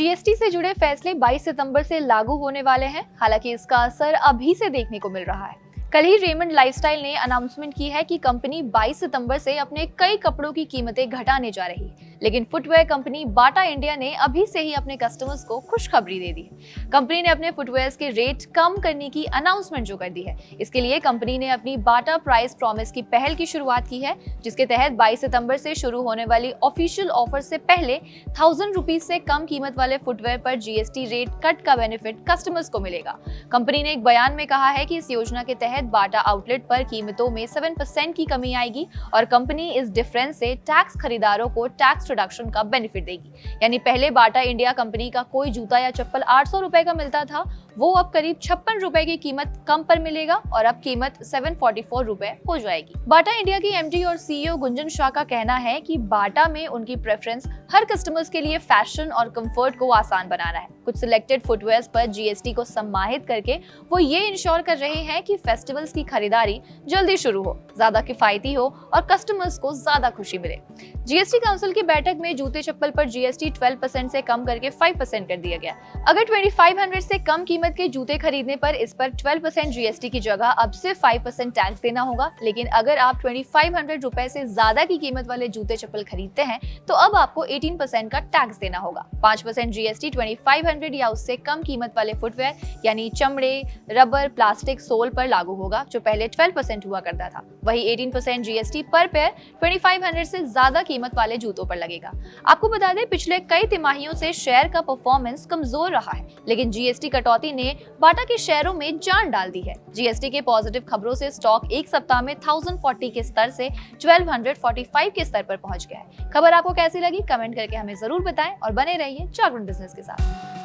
GST से जुड़े फैसले 22 सितंबर से लागू होने वाले हैं। हालांकि इसका असर अभी से देखने को मिल रहा है। कल ही रेमंड लाइफस्टाइल ने अनाउंसमेंट की है कि कंपनी 22 सितंबर से अपने कई कपड़ों की कीमतें घटाने जा रही है। लेकिन फुटवेयर कंपनी बाटा इंडिया ने अभी से ही अपने कस्टमर्स को खुशखबरी दे दी। कंपनी ने अपने फुटवेयर्स के रेट कम करने की अनाउंसमेंट जो कर दी है। इसके लिए कंपनी ने अपनी बाटा प्राइस प्रॉमिस की पहल की शुरुआत की है, जिसके तहत 22 सितंबर से शुरू होने वाली ऑफिशियल ऑफर से पहले 1000 रुपीज से कम कीमत वाले फुटवेयर पर जीएसटी रेट कट का बेनिफिट कस्टमर्स को मिलेगा। कंपनी ने एक बयान में कहा है कि इस योजना के तहत बाटा आउटलेट पर कीमतों में 7% की कमी आएगी और कंपनी इस डिफरेंस से टैक्स खरीदारों को टैक्स रिडक्शन का बेनिफिट देगी। यानी पहले बाटा इंडिया कंपनी का कोई जूता या चप्पल 800 रुपए का मिलता था, वो अब करीब 56 रुपए की कीमत कम पर मिलेगा और अब कीमत 744 रुपए हो जाएगी। बाटा इंडिया की एमडी और सीईओ गुंजन शाह का कहना है कि बाटा में उनकी प्रेफरेंस हर कस्टमर्स के लिए फैशन और कंफर्ट को आसान बनाना है। कुछ सिलेक्टेड फुटवेयर्स पर जीएसटी को सम्मानित करके वो ये इंश्योर कर रहे हैं कि फेस्टिवल्स की खरीदारी जल्दी शुरू हो, ज्यादा किफायती हो और कस्टमर्स को ज्यादा खुशी मिले। जीएसटी काउंसिल की बैठक में जूते चप्पल पर जीएसटी 12% से कम करके 5% कर दिया गया। अगर 2500 से कम कीमत के जूते खरीदने पर इस पर 12% जीएसटी की जगह अब सिर्फ 5% टैक्स देना होगा। लेकिन अगर आप 2500 रुपए से ज्यादा की कीमत वाले जूते चप्पल खरीदते हैं तो अब आपको 18% का टैक्स देना होगा। 5% जीएसटी 2500 या उससे कम कीमत वाले फुटवेयर यानी चमड़े, रबर, प्लास्टिक सोल पर लागू होगा, जो पहले 12% हुआ करता था। वही 18% जीएसटी पर पेयर 2500 से ज्यादा कीमत वाले जूतों पर लगेगा। आपको बता दें, पिछले कई तिमाहियों से शेयर का परफॉर्मेंस कमजोर रहा है, लेकिन जीएसटी कटौती ने बाटा के शेयरों में जान डाल दी है। जीएसटी के पॉजिटिव खबरों से स्टॉक एक सप्ताह में 1040 के स्तर से 1245 के स्तर पर पहुंच गया है। खबर आपको कैसी लगी कमेंट करके हमें जरूर बताएं और बने रहिए जागरण बिजनेस के साथ।